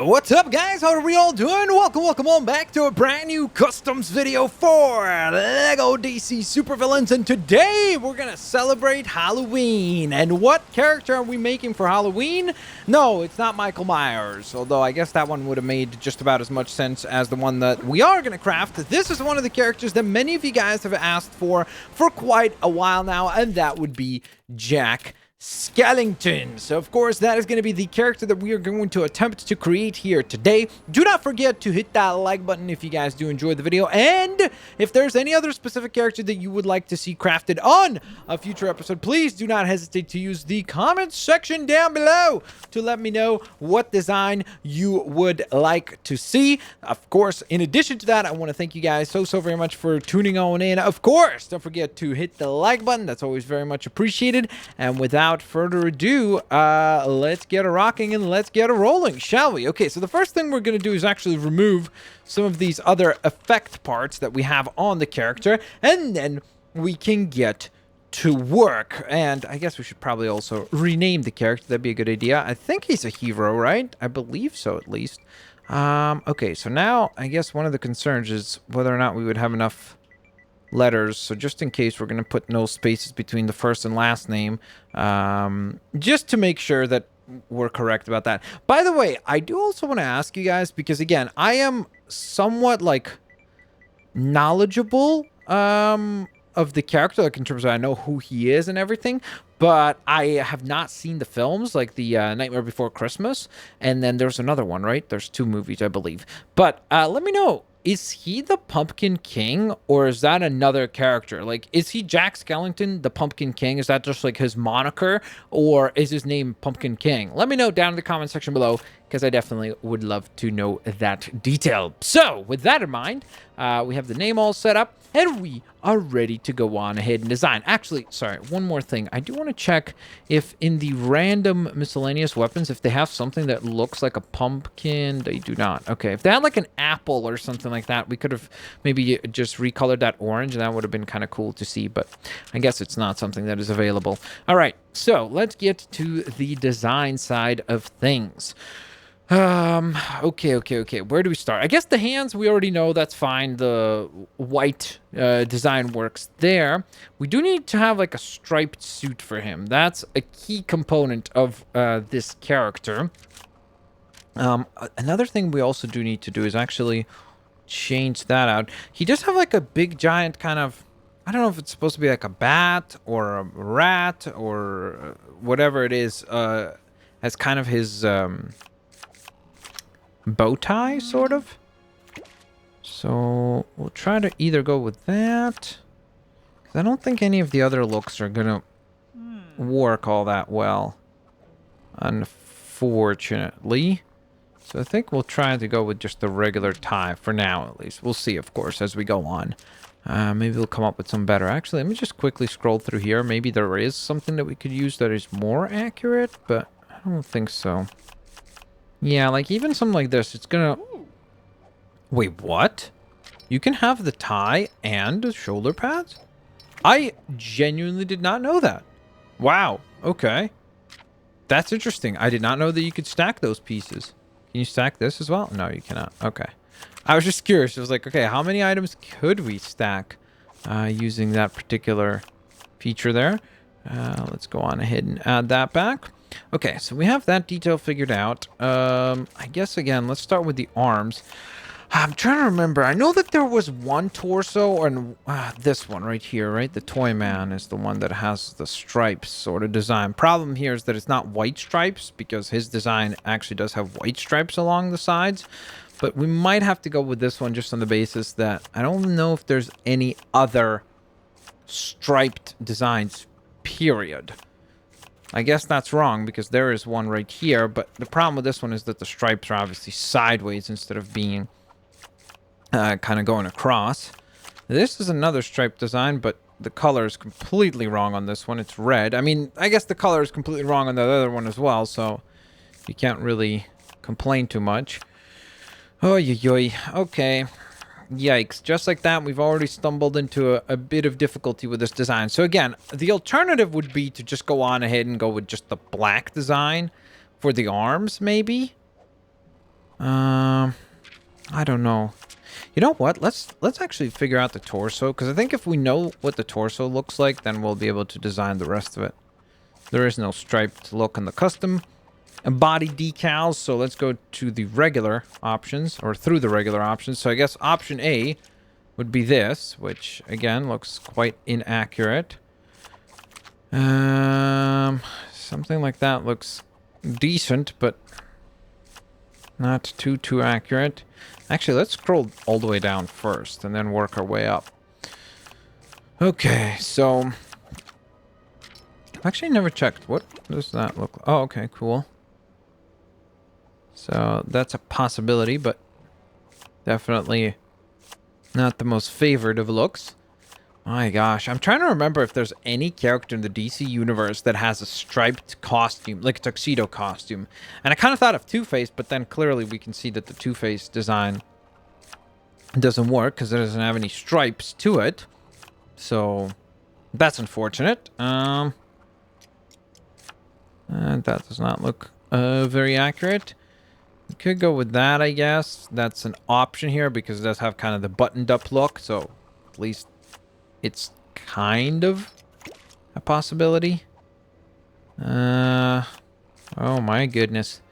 What's up, guys? How are we all doing? Welcome on back to a brand new customs video for LEGO DC Supervillains, and today we're gonna celebrate Halloween. And what character are we making for Halloween? No, it's not Michael Myers, although I guess that one would have made just about as much sense as the one that we are gonna craft. This is one of the characters that many of you guys have asked for quite a while now, and that would be Jack Skellington. So of course that is going to be the character that we are going to attempt to create here today. Do not forget to hit that like button if you guys do enjoy the video, and if there's any other specific character that you would like to see crafted on a future episode, please do not hesitate to use the comments section down below to let me know what design you would like to see. Of course, in addition to that, I want to thank you guys so very much for tuning on in. Of course, don't forget to hit the like button. That's always very much appreciated. And without further ado, let's get a rocking and let's get a rolling, shall we? Okay, so the first thing we're going to do is actually remove some of these other effect parts that we have on the character, and then we can get to work. And I guess we should probably also rename the character. That'd be a good idea. I think he's a hero, right? I believe so, at least. Okay, so now I guess one of the concerns is whether or not we would have enough letters, so just in case, we're going to put no spaces between the first and last name, just to make sure that we're correct about that. By the way, I do also want to ask you guys, because again, I am somewhat like knowledgeable of the character, like in terms of I know who he is and everything, but I have not seen the films, like the Nightmare Before Christmas, and then there's another one, right? There's two movies, I believe. But let me know, is he the Pumpkin King, or is that another character? Like, is he Jack Skellington, the Pumpkin King? Is that just like his moniker, or is his name Pumpkin King? Let me know down in the comment section below, because I definitely would love to know that detail. So, with that in mind, we have the name all set up, and we are ready to go on ahead and design. Actually, sorry, one more thing. I do want to check if in the random miscellaneous weapons, if they have something that looks like a pumpkin. They do not. Okay, if they had like an apple or something like that, we could have maybe just recolored that orange, and that would have been kind of cool to see, but I guess it's not something that is available. All right, so let's get to the design side of things. Okay. Where do we start? I guess the hands, we already know, that's fine. The white design works there. We do need to have like a striped suit for him. That's a key component of this character. Another thing we also do need to do is actually change that out. He does have like a big giant kind of, I don't know if it's supposed to be like a bat or a rat or whatever it is, as kind of his bow tie, sort of. So we'll try to either go with that, because I don't think any of the other looks are gonna work all that well, unfortunately. So I think we'll try to go with just the regular tie for now, at least. We'll see, of course, as we go on. Maybe we'll come up with some better. Actually, let me just quickly scroll through here. Maybe there is something that we could use that is more accurate, but I don't think so. Yeah, like even something like this, it's gonna... Wait, what? You can have the tie and the shoulder pads? I genuinely did not know that. Wow, okay. That's interesting. I did not know that you could stack those pieces. Can you stack this as well? No, you cannot. Okay. I was just curious. I was like, okay, how many items could we stack using that particular feature there? Let's go on ahead and add that back. Okay, so we have that detail figured out. I guess, again, let's start with the arms. I'm trying to remember. I know that there was one torso, and this one right here, right? The Toy Man is the one that has the stripes sort of design. Problem here is that it's not white stripes, because his design actually does have white stripes along the sides. But we might have to go with this one just on the basis that I don't know if there's any other striped designs, period. I guess that's wrong, because there is one right here, but the problem with this one is that the stripes are obviously sideways instead of being kind of going across. This is another stripe design, but the color is completely wrong on this one. It's red. I mean, I guess the color is completely wrong on the other one as well, so you can't really complain too much. Oh, yoy. Okay. Yikes. Just like that, we've already stumbled into a bit of difficulty with this design. So again, the alternative would be to just go on ahead and go with just the black design for the arms, maybe. I don't know. You know what? Let's actually figure out the torso, because I think if we know what the torso looks like, then we'll be able to design the rest of it. There is no striped look in the custom and body decals, so let's go to the regular options, or through the regular options. So I guess option A would be this, which again looks quite inaccurate. Something like that looks decent, but not too accurate. Actually, let's scroll all the way down first and then work our way up. Okay, so I've actually never checked. What does that look like? Oh, okay, cool. So that's a possibility, but definitely not the most favored of looks. My gosh, I'm trying to remember if there's any character in the DC universe that has a striped costume, like a tuxedo costume. And I kind of thought of Two-Face, but then clearly we can see that the Two-Face design doesn't work because it doesn't have any stripes to it. So that's unfortunate. And that does not look very accurate. We could go with that, I guess. That's an option here because it does have kind of the buttoned up look. So at least it's kind of a possibility. Oh my goodness.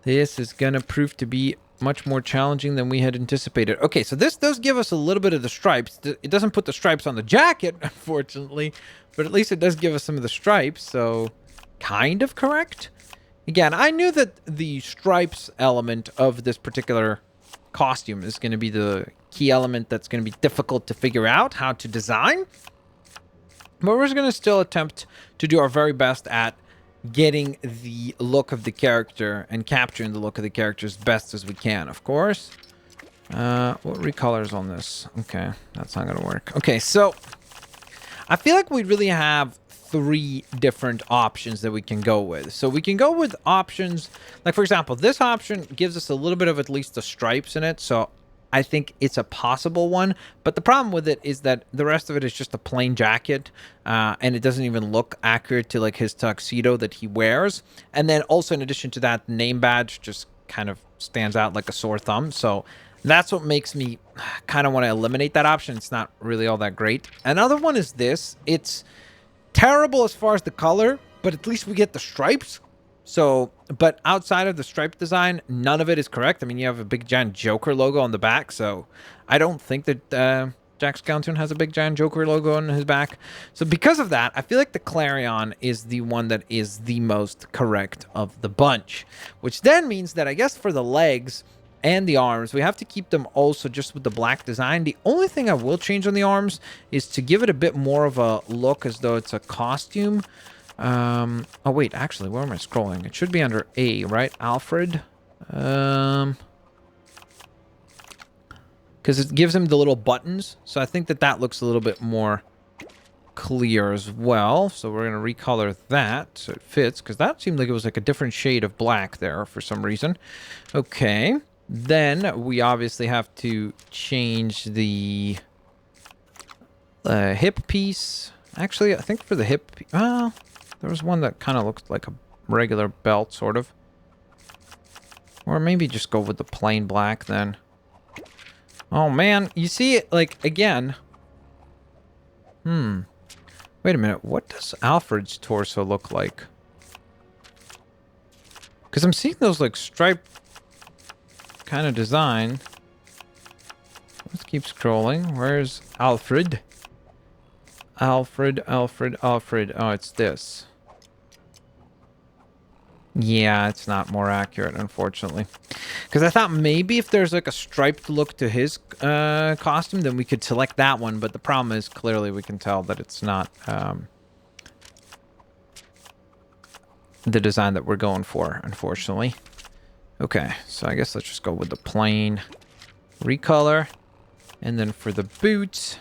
This is going to prove to be much more challenging than we had anticipated. Okay, so this does give us a little bit of the stripes. It doesn't put the stripes on the jacket, unfortunately, but at least it does give us some of the stripes, so kind of correct. Again, I knew that the stripes element of this particular costume is going to be the key element that's going to be difficult to figure out how to design. But we're going to still attempt to do our very best at getting the look of the character and capturing the look of the character as best as we can, of course. What recolors on this? Okay, that's not going to work. Okay, so I feel like we really have three different options that we can go with. So we can go with options, like for example, this option gives us a little bit of at least the stripes in it. So I think it's a possible one, but the problem with it is that the rest of it is just a plain jacket, and it doesn't even look accurate to like his tuxedo that he wears. And then also in addition to that, name badge just kind of stands out like a sore thumb. So that's what makes me kind of want to eliminate that option. It's not really all that great. Another one is this. It's terrible as far as the color, but at least we get the stripes. So, but outside of the stripe design, none of it is correct. I mean, you have a big giant Joker logo on the back, so I don't think that Jack Skellington has a big giant Joker logo on his back. So because of that, I feel like the Clarion is the one that is the most correct of the bunch, which then means that I guess for the legs and the arms, we have to keep them also just with the black design. The only thing I will change on the arms is to give it a bit more of a look as though it's a costume. Oh wait, actually, where am I scrolling? It should be under A, right? Alfred. Because it gives him the little buttons. So I think that that looks a little bit more clear as well. So we're going to recolor that so it fits, because that seemed like it was like a different shade of black there for some reason. Okay. Then we obviously have to change the hip piece. Actually, I think for the hip... Well, there was one that kind of looked like a regular belt, sort of. Or maybe just go with the plain black then. Oh, man. You see, like, again... Wait a minute. What does Alfred's torso look like? Because I'm seeing those, like, striped kind of design. Let's keep scrolling. Where's Alfred? Alfred. Oh, it's this. Yeah, it's not more accurate, unfortunately. Because I thought maybe if there's like a striped look to his costume, then we could select that one. But the problem is, clearly we can tell that it's not the design that we're going for, unfortunately. Okay, so I guess let's just go with the plain recolor. And then for the boots,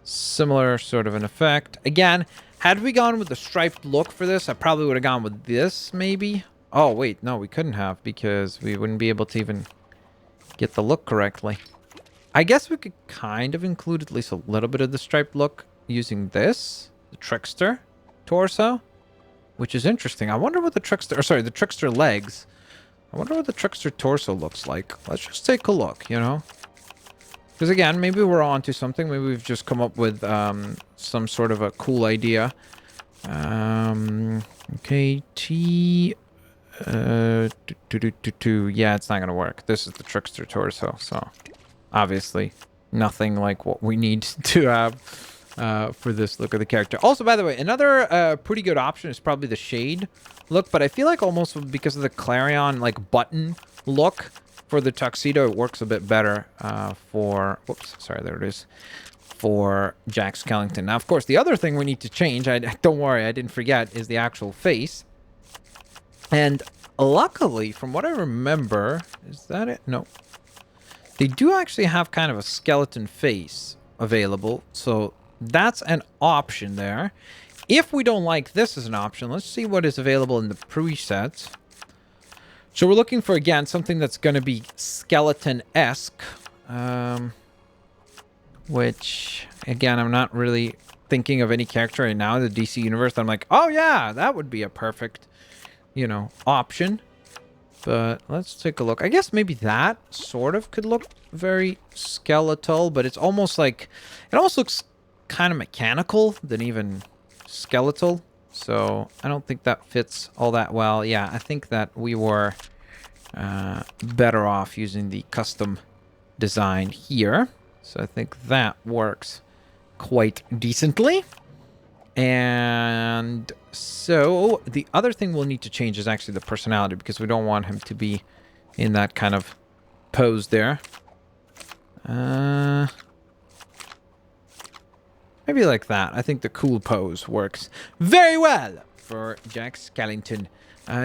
similar sort of an effect. Again, had we gone with the striped look for this, I probably would have gone with this, maybe. Oh, wait, no, we couldn't have, because we wouldn't be able to even get the look correctly. I guess we could kind of include at least a little bit of the striped look using this, the Trickster Torso, which is interesting. I wonder what the Trickster, or sorry, the Trickster legs I wonder what the Trickster Torso looks like. Let's just take a look, you know? Because again, maybe we're onto something. Maybe we've just come up with some sort of a cool idea. Okay, T... Yeah, it's not gonna work. This is the Trickster Torso, so obviously nothing like what we need to have for this look of the character. Also, by the way, another pretty good option is probably the shade look, but I feel like almost because of the Clarion like button look for the tuxedo, it works a bit better for... Whoops, sorry, there it is. For Jack Skellington. Now, of course, the other thing we need to change, don't worry, I didn't forget, is the actual face. And luckily, from what I remember, is that it? No. They do actually have kind of a skeleton face available, so that's an option there. If we don't like this as an option, let's see what is available in the presets. So we're looking for, again, something that's going to be skeleton-esque, which, again, I'm not really thinking of any character right now in the DC universe that I'm like, oh yeah, that would be a perfect, you know, option. But let's take a look. I guess maybe that sort of could look very skeletal, but it's almost like, it almost looks kind of mechanical than even skeletal. So I don't think that fits all that well. Yeah, I think that we were better off using the custom design here. So I think that works quite decently. And so the other thing we'll need to change is actually the personality, because we don't want him to be in that kind of pose there. Maybe like that. I think the cool pose works very well for Jack Skellington.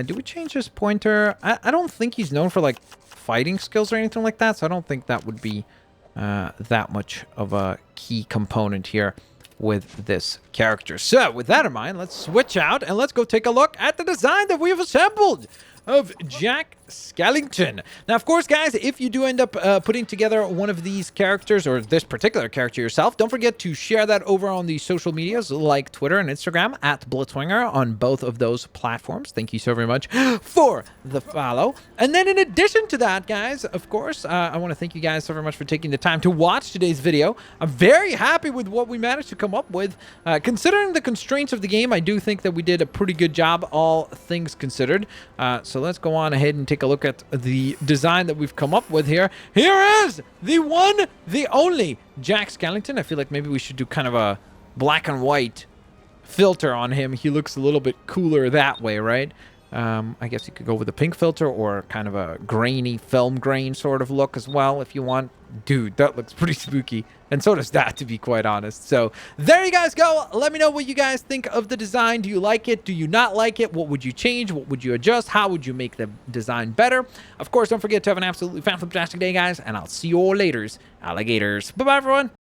Do we change his pointer? I don't think he's known for like fighting skills or anything like that, so I don't think that would be that much of a key component here with this character. So with that in mind, let's switch out and let's go take a look at the design that we've assembled of Jack Skellington. Now, of course, guys, if you do end up putting together one of these characters or this particular character yourself, don't forget to share that over on the social medias like Twitter and Instagram at Blitzwinger on both of those platforms. Thank you so very much for the follow. And then in addition to that, guys, of course, I want to thank you guys so very much for taking the time to watch today's video. I'm very happy with what we managed to come up with. Considering the constraints of the game, I do think that we did a pretty good job, all things considered. So let's go on ahead and take a look at the design that we've come up with here. Here is the one, the only Jack Skellington. I feel like maybe we should do kind of a black and white filter on him. He looks a little bit cooler that way, right? I guess you could go with a pink filter or kind of a grainy film grain sort of look as well if you want. Dude, that looks pretty spooky. And so does that, to be quite honest. So there you guys go. Let me know what you guys think of the design. Do you like it? Do you not like it? What would you change? What would you adjust? How would you make the design better? Of course, don't forget to have an absolutely fantastic day, guys. And I'll see you all later, alligators. Bye-bye, everyone.